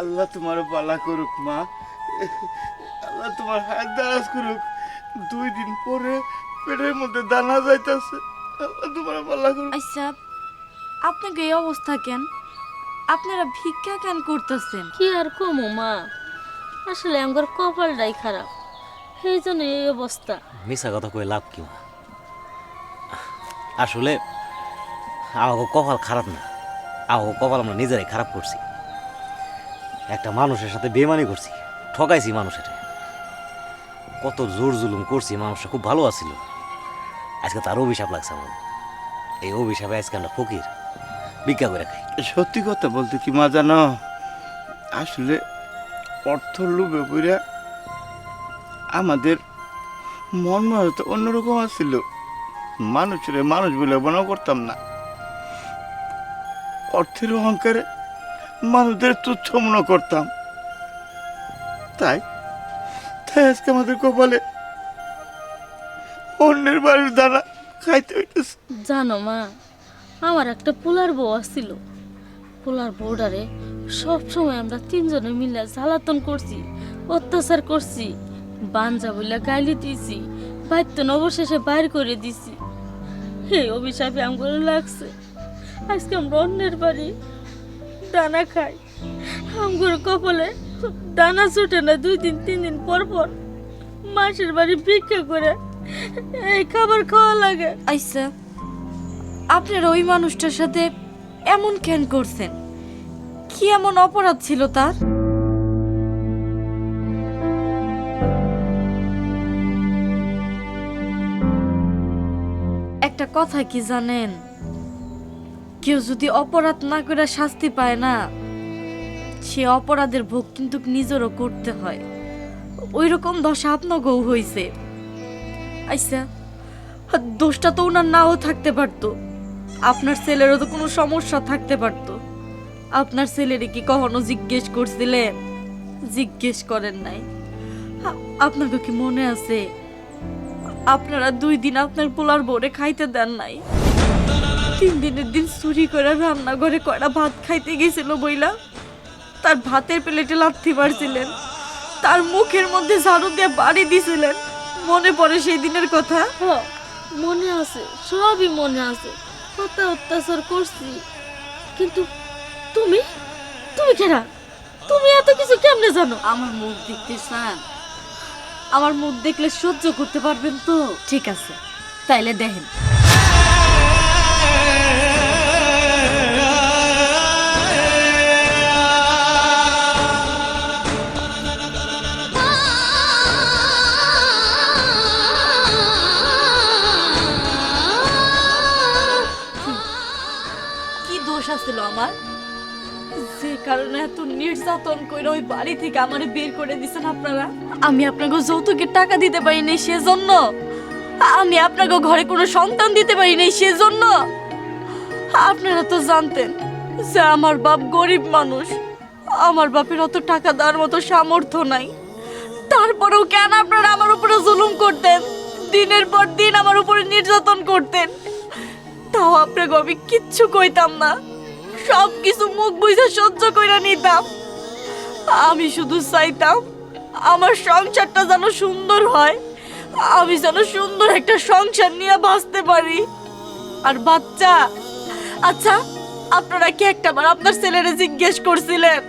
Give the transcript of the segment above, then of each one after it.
আল্লাহ তোমার বালা করুক মা, আল্লাহ তোমার হাত দারাজ করুক। 2 দিন পরে পেটের মধ্যে দানা যাইতাছে, আল্লাহ তোমার বালা করুক। আচ্ছা, আপনাকে এই অবস্থা কেন? আপনারা ভিক্ষা কেন করতেছেন? কি আর কমো মা, আসলে আমার কপালটাই খারাপ, সেই জন্য এই অবস্থা। মিশা কথা কয়ে লাভ কি মা? আসলে আমাকে কপাল খারাপ না, আমাকে কপাল আমরা নিজেরাই খারাপ করছি। একটা মানুষের সাথে বেমানি করছি, ঠকাইছি মানুষের। কত জোর জুলুম করছি, মানুষটা খুব ভালো আছিল। আজকে তার অভিশাপ লাগছে আমার। এই অভিশাপে আজকে আমরা ফকির, ভিক্ষা করে খাই। সত্যি কথা বলতে কি মা জানো, আসলে অর্থ লোভে পড়ে আমাদের মন তো অন্যরকম আছিল। মানুষের মানুষ বলে মনে করতাম না, অর্থের অহংকারে মানুষদের তুচ্ছ মনে করতাম। তাই তাই আজকে আমাদের কপালে অন্যের বাড়ির দানা খাইতে হইতেছে। জানো মা, আমার একটা পোলার বউ আসছিল, পোলার বউডারে সব সময় আমরা 3 জনে মিলে জ্বালাতন করছি, অত্যাচার করছি, বাঞ্জা বলে গালি দিয়েছি, বাইতন অবশেষে বাইর করে দিছি। এই অভিশাপে আমার লাগছে, আজকে আমরা অন্যের বাড়ি দানা খাই। আমার কপালে দানা ছুটে না, 2 দিন 3 দিন পর পর মাসের বাড়ি ভিক্ষা করে এই খাবার খাওয়া লাগে। আচ্ছা, আপনারা ওই মানুষটার সাথে এমন কেন করছেন? কি এমন অপরাধ ছিল তার? একটা কথা কি জানেন, কেউ যদি অপরাধ না করে শাস্তি পায় না, সে অপরাধের ভোগ কিন্তু নিজেরও করতে হয়। ওই রকম দশা আপনাকেও হয়েছে। আচ্ছা, দোষটা তো ওনার নাও থাকতে পারতো, আপনার ছেলেরও তো কোনো সমস্যা থাকতে পারতো। আপনার ছেলেরে কি কখনো জিজ্ঞেস করছিলেন? জিজ্ঞেস করেন নাই। আপনাকে কি মনে আছে আপনারা 2 দিন আপনার পোলার বউরে খাইতে দেন নাই? 3 দিনের দিন চুরি করে রান্না করে কয়টা ভাত খাইতে গেছিল বইলা তার ভাতের প্লেটে লাথি মারছিলেন, তার মুখের মধ্যে ঝাড়ু দিয়ে বাড়ি দিছিলেন। মনে পড়ে সেই দিনের কথা? মনে আছে, সবই মনে আছে, কত অত্যাচার করছি। কিন্তু তুমি তুমি কেনা, তুমি এত কিছু কেমনে জানো? আমার মুখ দেখতে চান? আমার মুখ দেখলে সহ্য করতে পারবেন তো? ঠিক আছে, তাইলে দেখেন। কি দোষ আছিল আমার, যে কারণে এত নির্যাতন করে ওই বাড়ি থেকে আমারে বের করে দিছেন আপনারা? আমি আপনাকে যৌতুকের টাকা দিতে পারি নাই সেজন্য? আমি আপনাকে ঘরে কোনো সন্তান দিতে পারি নাই সেজন্য? আপনারা তো জানতেন যে আমার বাপ গরিব মানুষ, আমার বাপের অত টাকা দেওয়ার মতো সামর্থ্য নাই। তারপরেও কেন আপনারা আমার উপরে জুলুম করতেন? দিনের পর দিন আমার উপরে নির্যাতন করতেন, তাও আপনাকে আমি কিচ্ছু কইতাম না, সব কিছু মুখ বুঝে সহ্য কইরা নিতাম। আমি শুধু চাইতাম আমার সংসারটা যেন সুন্দর হয়, আমি যেন সুন্দর একটা সংসার নিয়ে বাঁচতে পারি। আর বাচ্চা, আচ্ছা আপনারা কি একটাবার আপনার ছেলেরে জিজ্ঞেস করছিলেন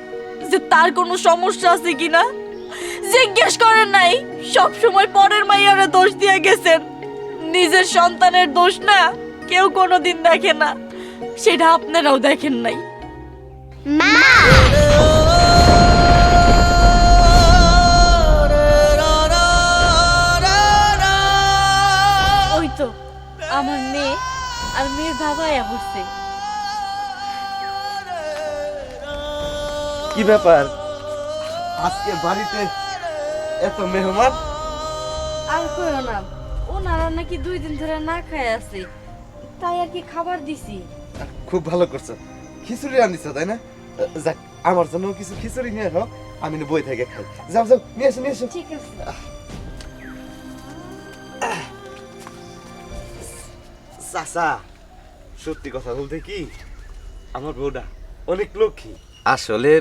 যে তার কোনো সমস্যা আছে কিনা? জিজ্ঞেস করেন নাই, সব সময় পরের মাইয়ারে দোষ দিয়ে গেছেন। নিজের সন্তানের দোষ না কেউ কোনোদিন দেখে না, সেটা আপনারাও দেখেন নাই। ওই তো আমার মেয়ে আর মেয়ের বাবা বসছে। কি ব্যাপার আজকে বাড়িতে এত মেহমান? আর কইও না, ওনারা নাকি 2 দিন ধরে না খায় আছে, তাই আর কি খাবার দিছি। খুব ভালো করছো, খিচুড়ি রান্ধিছো তাই না? যাক, আমার জন্য কিছু খিচুড়ি নিয়ে এসো, আমি না বই থেকে খাই। যাও যাও, নিয়ে এসো নিয়ে এসো। ঠিক আছে। চাচা, সত্যি কথা বলতে কি, আমার বউটা অনেক লক্ষ্মী। আসলে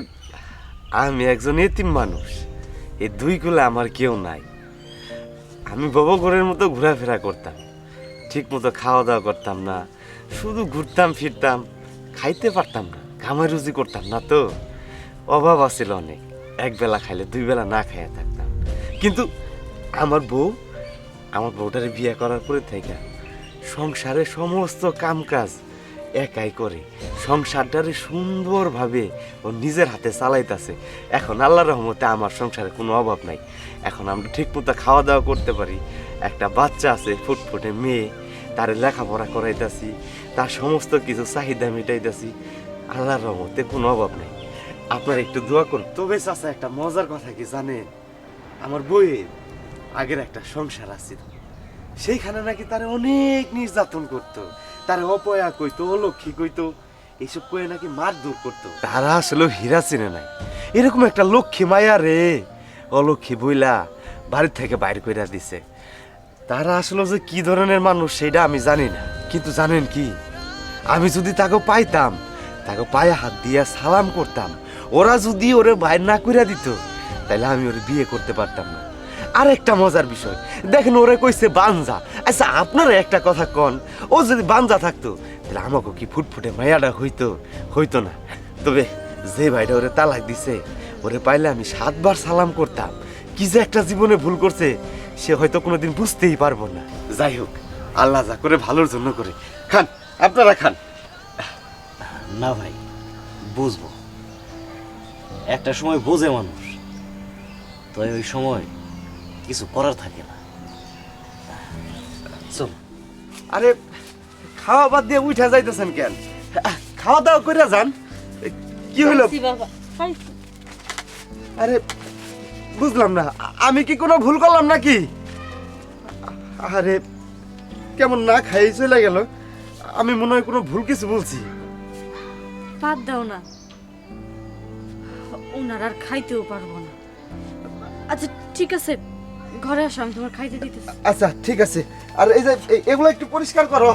আমি একজন এতিম মানুষ, এই দুই কুলে আমার কেউ নাই। আমি বাবা ঘরের মতো ঘোরাফেরা করতাম, ঠিক মতো খাওয়া দাওয়া করতাম না, শুধু ঘুরতাম ফিরতাম, খাইতে পারতাম না, কামাই রুজি করতাম না, তো অভাব আছিল অনেক। এক বেলা খাইলে দুই বেলা না খাইয়া থাকতাম। কিন্তু আমার বউটারে বিয়ে করার পরে থেকে সংসারের সমস্ত কামকাজ একাই করে, সংসারটারে সুন্দরভাবে ও নিজের হাতে চালাইতেছে। এখন আল্লাহর রহমতে আমার সংসারে কোনো অভাব নাই। এখন আমরা ঠিক মতো খাওয়া দাওয়া করতে পারি। একটা বাচ্চা আছে, ফুটফুটে মেয়ে, তারে লেখাপড়া করাইতেছি, তার সমস্ত কিছু চাহিদা মেটাইতেছি। আল্লাহর রহমতে কোনো অভাব নাই। আপনার একটু দোয়া করুন। তবে চাচা, একটা মজার কথা কি জানেন? আমার বইয়ের আগের একটা সংসার আছিল, সেইখানে নাকি তারে অনেক নির্যাতন করতো, তারে অপয়া কইতো, অলক্ষী কইতো, এইসব কয়ে নাকি মারধর করতো। তারা আসলে হীরা চিনে নাই। এরকম একটা লক্ষ্মী মায়া রে অলক্ষী বইলা বাড়ির থেকে বাইর কইরা দিছে। তারা আসলে যে কি ধরনের মানুষ সেটা আমি জানি না, কিন্তু জানেন কি, আমি যদি তাকে পাইতাম, তাকে পায়ে হাত দিয়া সালাম করতাম, ওরা যদি ওরে বাইর না কইরা দিত, তাহলে আমি ওরে বিয়ে করতে পারতাম না। আর একটা মজার বিষয় দেখেন, ওরে কইছে বাঞ্জা। আচ্ছা আপনারা একটা কথা কন, ও যদি বাঞ্জা থাকতো তাহলে আমাকে কি ফুটফুটে মায়াটা হইতো না? তবে যে ভাইটা ওরে তালাক দিছে, ওরে পাইলে আমি 7 বার সালাম করতাম। কি যে একটা জীবনে ভুল করছে, সে হয়তো কোনোদিন বুঝতেই পারবো না। যাই হোক, আল্লাহ যা করে ভালোর জন্য করে। খান, আপনারা খান। না ভাই, বুঝবো, একটা সময় বোঝে মানুষ, তো ওই সময় কিছু করার থাকে না। চল। আরে খাওয়া বাদ দিয়ে উঠে যাইতেছেন কেন? খাওয়া দাওয়া করে যান। কি হলো? খাইছি বাবা, খাইছি। আরে বুঝলাম না, আমি কি কোনো ভুল করলাম নাকি? আরে কেমন না খাই চলে গেল। আমি মনে হয় কোনো ভুল কিছু বলছি। বাদ দাও না, ওনার আর খাইতেও পারবো না। আচ্ছা ঠিক আছে, ঘরে আসো, আমি তোমার খাইতে দিতেছি। আচ্ছা ঠিক আছে। আর এই যে এগুলো একটু পরিষ্কার করো।